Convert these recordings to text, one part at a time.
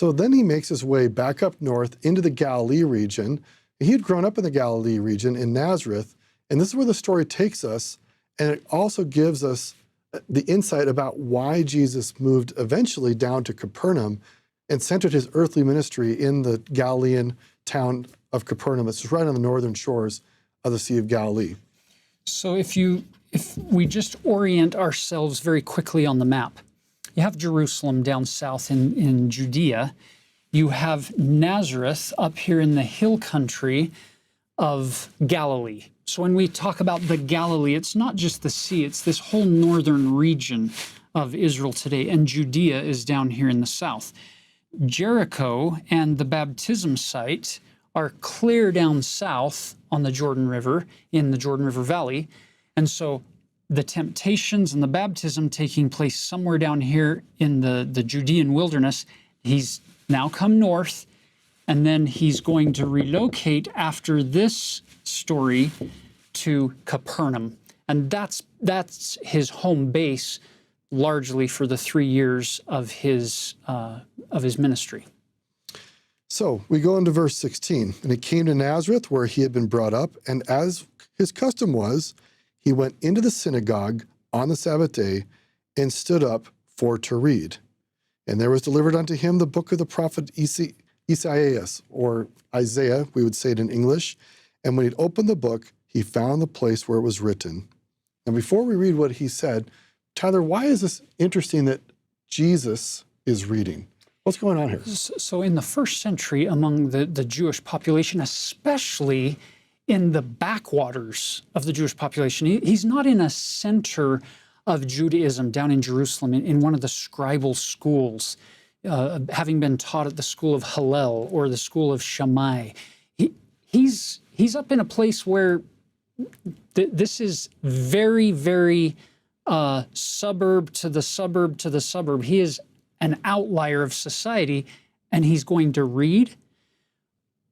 So then he makes his way back up north into the Galilee region. He had grown up in the Galilee region in Nazareth, and this is where the story takes us, and it also gives us the insight about why Jesus moved eventually down to Capernaum and centered his earthly ministry in the Galilean town of Capernaum. It's right on the northern shores of the Sea of Galilee. So if we just orient ourselves very quickly on the map, you have Jerusalem down south in Judea. You have Nazareth up here in the hill country of Galilee. So when we talk about the Galilee, it's not just the sea, it's this whole northern region of Israel today, and Judea is down here in the south. Jericho and the baptism site are clear down south on the Jordan River, in the Jordan River Valley, and so the temptations and the baptism taking place somewhere down here in the Judean wilderness. He's now come north, and then he's going to relocate after this story to Capernaum. And that's his home base largely for the 3 years of his ministry. So we go into verse 16. And he came to Nazareth where he had been brought up, and as his custom was, he went into the synagogue on the Sabbath day and stood up for to read. And there was delivered unto him the book of the prophet Isaiah, or Isaiah, we would say it in English. And when he'd opened the book, he found the place where it was written. And before we read what he said, Tyler, why is this interesting that Jesus is reading? What's going on here? So in the first century, among the Jewish population, especially in the backwaters of the Jewish population, he's not in a center of Judaism down in Jerusalem, in one of the scribal schools, having been taught at the school of Hillel or the school of Shammai. He's up in a place where this is very, very suburb to the suburb to the suburb. He is an outlier of society, and he's going to read.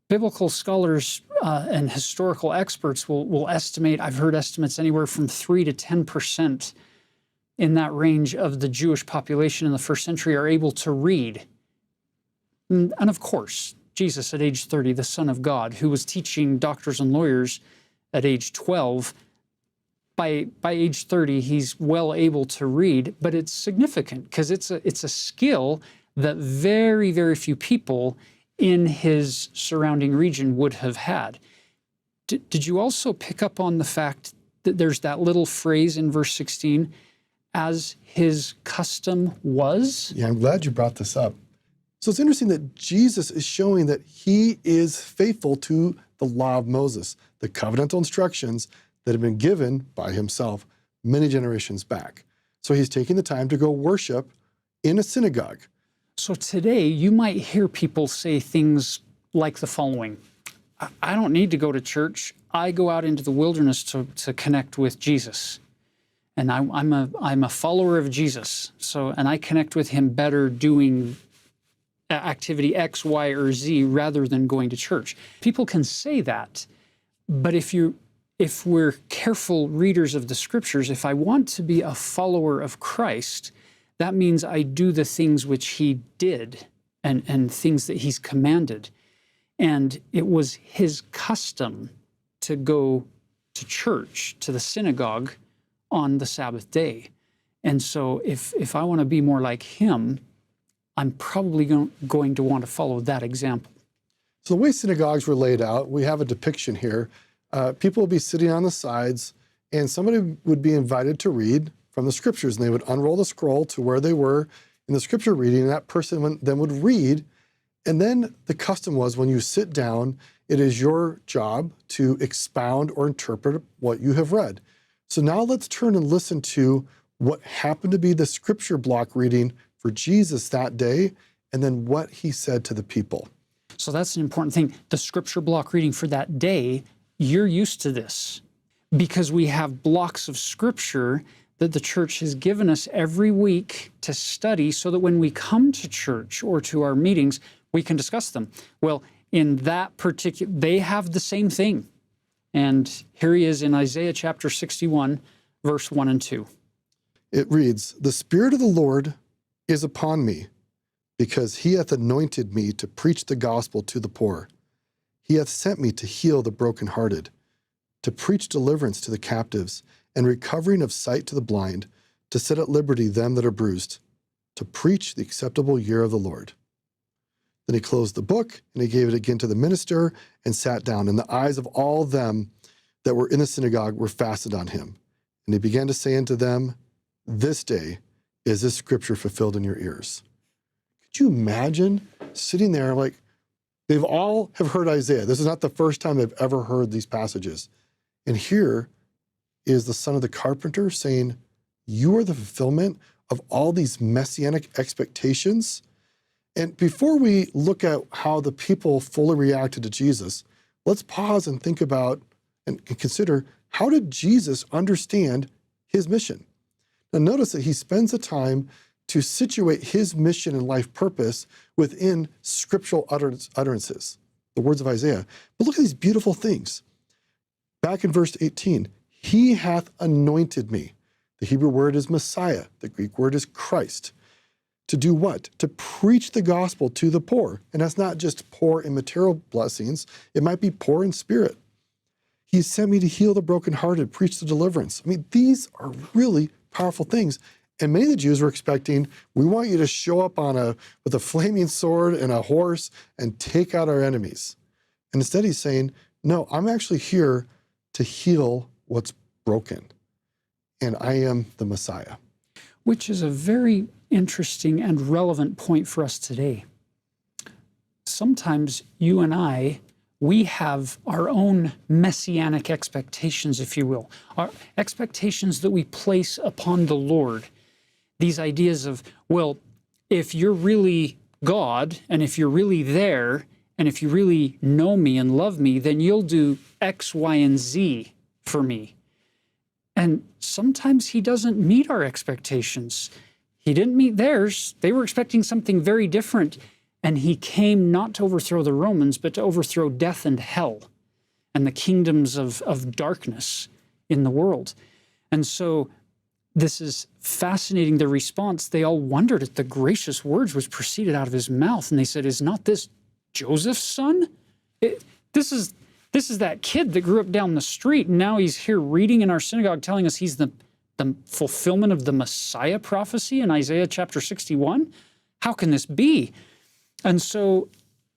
Biblical scholars and historical experts will estimate, I've heard estimates anywhere from 3 to 10% in that range of the Jewish population in the first century are able to read. And of course, Jesus at age 30, the Son of God, who was teaching doctors and lawyers at age 12, by age 30, he's well able to read, but it's significant because it's a skill that very, very few people in his surrounding region would have had. Did you also pick up on the fact that there's that little phrase in verse 16, as his custom was? Yeah, I'm glad you brought this up. So it's interesting that Jesus is showing that he is faithful to the law of Moses, the covenantal instructions that have been given by himself many generations back. So he's taking the time to go worship in a synagogue. So today you might hear people say things like the following: I don't need to go to church. I go out into the wilderness to connect with Jesus. And I'm a follower of Jesus. And I connect with him better doing activity X, Y, or Z rather than going to church. People can say that, but if we're careful readers of the scriptures, if I want to be a follower of Christ, that means I do the things which he did and things that he's commanded. And it was his custom to go to church, to the synagogue, on the Sabbath day. And so if I want to be more like him, I'm probably going to want to follow that example. So the way synagogues were laid out, we have a depiction here. People would be sitting on the sides, and somebody would be invited to read from the scriptures, and they would unroll the scroll to where they were in the scripture reading, and that person then would read. And then the custom was, when you sit down, it is your job to expound or interpret what you have read. So now let's turn and listen to what happened to be the scripture block reading for Jesus that day, and then what he said to the people. So that's an important thing. The scripture block reading for that day, you're used to this because we have blocks of scripture that the church has given us every week to study so that when we come to church or to our meetings, we can discuss them. Well, in that particular, they have the same thing. And here he is in Isaiah chapter 61, verse 1 and 2. It reads, "The Spirit of the Lord is upon me, because he hath anointed me to preach the gospel to the poor. He hath sent me to heal the brokenhearted, to preach deliverance to the captives, and recovering of sight to the blind, to set at liberty them that are bruised, to preach the acceptable year of the Lord. Then he closed the book, and he gave it again to the minister, and sat down. And the eyes of all them that were in the synagogue were fastened on him. And he began to say unto them, This day is this scripture fulfilled in your ears. Could you imagine sitting there like, they've all have heard Isaiah. This is not the first time they've ever heard these passages. And here is the son of the carpenter saying, you are the fulfillment of all these messianic expectations. And before we look at how the people fully reacted to Jesus, let's pause and think about and consider, how did Jesus understand his mission? Now notice that he spends the time to situate his mission and life purpose within scriptural utterances, the words of Isaiah. But look at these beautiful things. Back in verse 18, he hath anointed me. The Hebrew word is Messiah. The Greek word is Christ. To do what? To preach the gospel to the poor. And that's not just poor in material blessings. It might be poor in spirit. He sent me to heal the brokenhearted, preach the deliverance. I mean, these are really powerful things. And many of the Jews were expecting, we want you to show up with a flaming sword and a horse and take out our enemies. And instead he's saying, no, I'm actually here to heal what's broken. And I am the Messiah. Which is a very interesting and relevant point for us today. Sometimes you and I, we have our own messianic expectations, if you will, our expectations that we place upon the Lord. These ideas of, well, if you're really God, and if you're really there, and if you really know me and love me, then you'll do X, Y, and Z for me. And sometimes he doesn't meet our expectations. He didn't meet theirs. They were expecting something very different. And he came not to overthrow the Romans, but to overthrow death and hell and the kingdoms of darkness in the world. And so this is fascinating, the response. They all wondered at the gracious words which proceeded out of his mouth. And they said, is not this Joseph's son? This is that kid that grew up down the street, and now he's here reading in our synagogue telling us he's the fulfillment of the Messiah prophecy in Isaiah chapter 61? How can this be? And so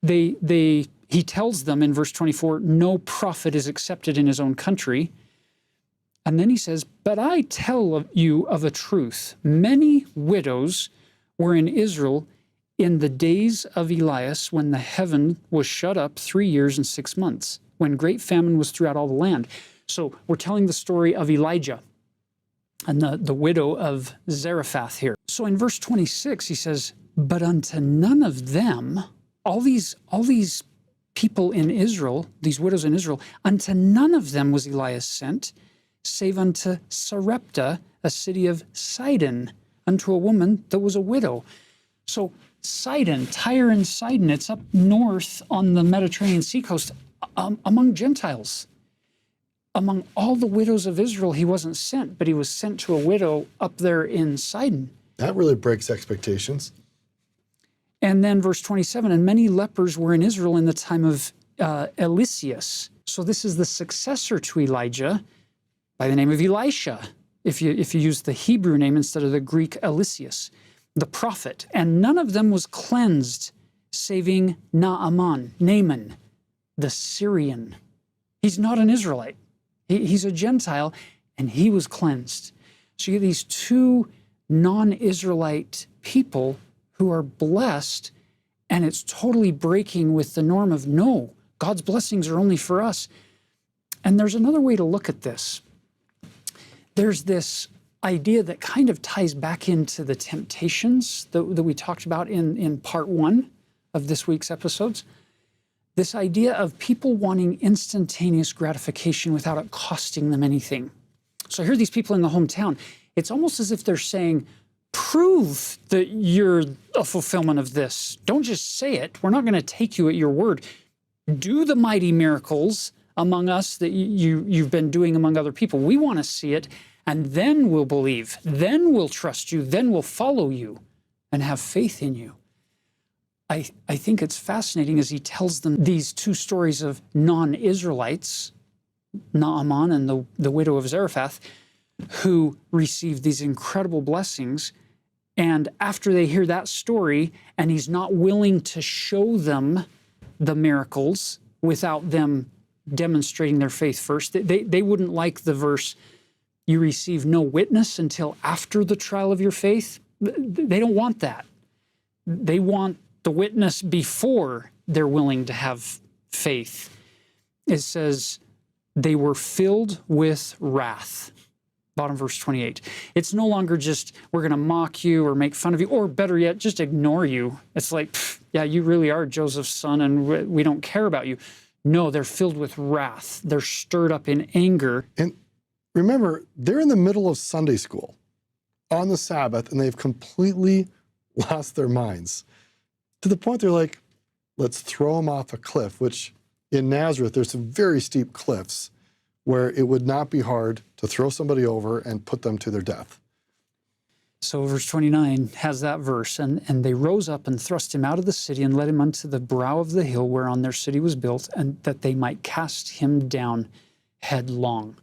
he tells them in verse 24, no prophet is accepted in his own country. And then he says, but I tell you of a truth. Many widows were in Israel in the days of Elias, when the heaven was shut up 3 years and 6 months, when great famine was throughout all the land. So we're telling the story of Elijah and the widow of Zarephath here. So in verse 26, he says, but unto none of them, all these people in Israel, these widows in Israel, unto none of them was Elias sent, save unto Sarepta, a city of Sidon, unto a woman that was a widow. So Sidon, Tyre and Sidon, it's up north on the Mediterranean Sea coast, among Gentiles. Among all the widows of Israel, he wasn't sent, but he was sent to a widow up there in Sidon. That really breaks expectations. And then verse 27, and many lepers were in Israel in the time of Eliseus. So this is the successor to Elijah by the name of Elisha, if you use the Hebrew name instead of the Greek Eliseus, the prophet. And none of them was cleansed, saving Naaman, the Syrian. He's not an Israelite. He's a Gentile, and he was cleansed. So you get these two non-Israelite people who are blessed, and it's totally breaking with the norm of, no, God's blessings are only for us. And there's another way to look at this. There's this idea that kind of ties back into the temptations that we talked about in part 1 of this week's episodes. This idea of people wanting instantaneous gratification without it costing them anything. So I hear these people in the hometown. It's almost as if they're saying, prove that you're a fulfillment of this. Don't just say it. We're not going to take you at your word. Do the mighty miracles among us that you've been doing among other people. We want to see it, and then we'll believe. Then we'll trust you. Then we'll follow you and have faith in you. I think it's fascinating as he tells them these two stories of non-Israelites, Naaman and the widow of Zarephath, who received these incredible blessings. And after they hear that story, and he's not willing to show them the miracles without them demonstrating their faith first, they wouldn't like the verse, you receive no witness until after the trial of your faith. They don't want that. They want the witness before they're willing to have faith. It says, they were filled with wrath. Bottom verse 28. It's no longer just, we're going to mock you or make fun of you, or better yet, just ignore you. It's like, yeah, you really are Joseph's son and we don't care about you. No, they're filled with wrath. They're stirred up in anger. And remember, they're in the middle of Sunday school on the Sabbath, and they've completely lost their minds to the point they're like, let's throw them off a cliff, which in Nazareth, there's some very steep cliffs where it would not be hard to throw somebody over and put them to their death. So verse 29 has that verse, and they rose up and thrust him out of the city and led him unto the brow of the hill whereon their city was built, and that they might cast him down headlong.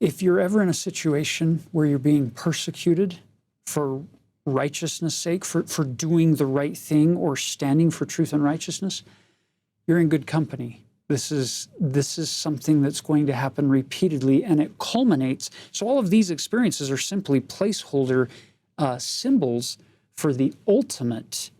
If you're ever in a situation where you're being persecuted for righteousness' sake, for doing the right thing or standing for truth and righteousness, you're in good company. This is something that's going to happen repeatedly, and it culminates. So all of these experiences are simply placeholder symbols for the ultimate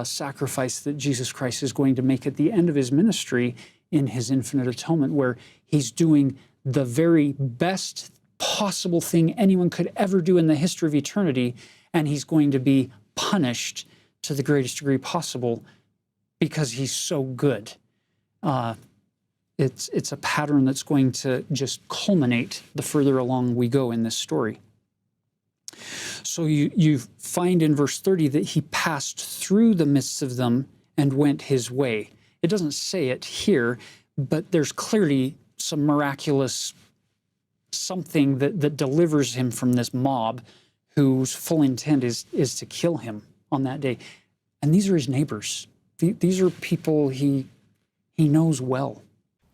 sacrifice that Jesus Christ is going to make at the end of his ministry in his infinite atonement, where he's doing the very best possible thing anyone could ever do in the history of eternity, and he's going to be punished to the greatest degree possible because he's so good. It's a pattern that's going to just culminate the further along we go in this story. So you find in verse 30 that he passed through the midst of them and went his way. It doesn't say it here, but there's clearly some miraculous something that delivers him from this mob whose full intent is to kill him on that day. And these are his neighbors. These are people he knows well.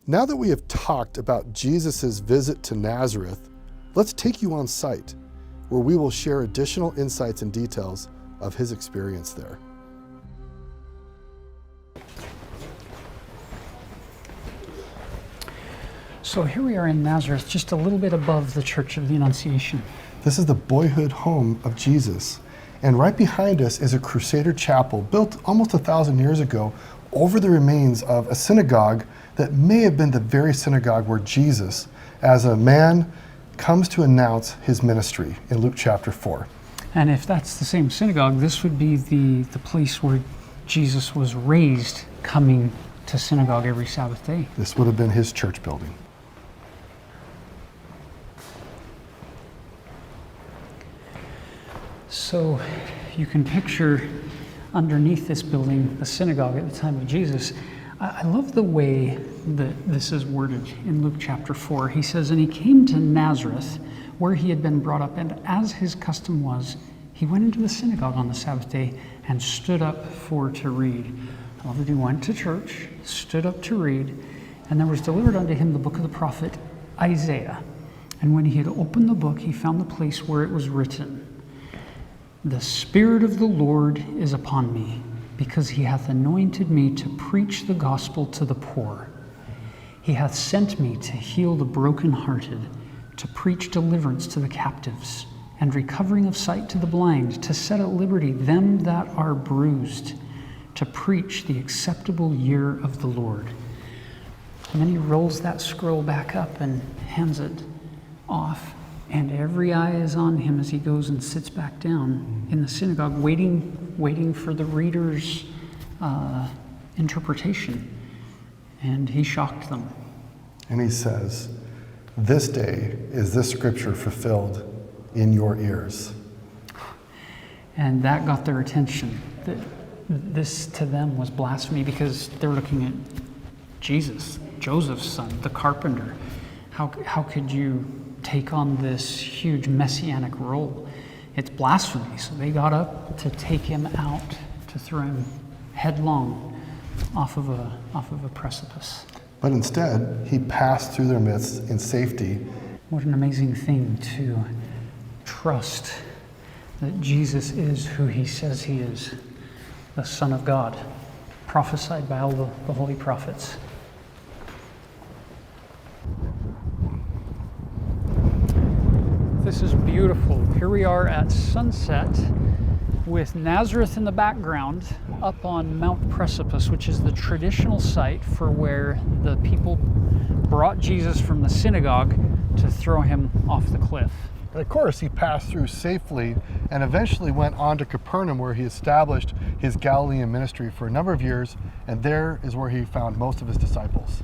Now that we have talked about Jesus' visit to Nazareth, let's take you on site, where we will share additional insights and details of his experience there. So here we are in Nazareth, just a little bit above the Church of the Annunciation. This is the boyhood home of Jesus. And right behind us is a Crusader chapel built almost 1,000 years ago over the remains of a synagogue that may have been the very synagogue where Jesus, as a man, comes to announce his ministry in Luke chapter 4. And if that's the same synagogue, this would be the place where Jesus was raised, coming to synagogue every Sabbath day. This would have been his church building. So you can picture underneath this building, the synagogue at the time of Jesus. I love the way that this is worded in Luke chapter 4. He says, and he came to Nazareth, where he had been brought up, and as his custom was, he went into the synagogue on the Sabbath day and stood up to read. I love that he went to church, stood up to read, and there was delivered unto him the book of the prophet Isaiah. And when he had opened the book, he found the place where it was written, the Spirit of the Lord is upon me, because he hath anointed me to preach the gospel to the poor. He hath sent me to heal the brokenhearted, to preach deliverance to the captives, and recovering of sight to the blind, to set at liberty them that are bruised, to preach the acceptable year of the Lord. And then he rolls that scroll back up and hands it off. And every eye is on him as he goes and sits back down in the synagogue, waiting for the reader's interpretation. And he shocked them. And he says, this day is this scripture fulfilled in your ears. And that got their attention. This to them was blasphemy, because they're looking at Jesus, Joseph's son, the carpenter. How could you take on this huge messianic role? It's blasphemy. So they got up to take him out, to throw him headlong off of a precipice. But instead, he passed through their midst in safety. What an amazing thing to trust that Jesus is who he says he is, the Son of God, prophesied by all the holy prophets. This is beautiful. Here we are at sunset with Nazareth in the background up on Mount Precipice, which is the traditional site for where the people brought Jesus from the synagogue to throw him off the cliff. And of course, he passed through safely and eventually went on to Capernaum, where he established his Galilean ministry for a number of years, and there is where he found most of his disciples.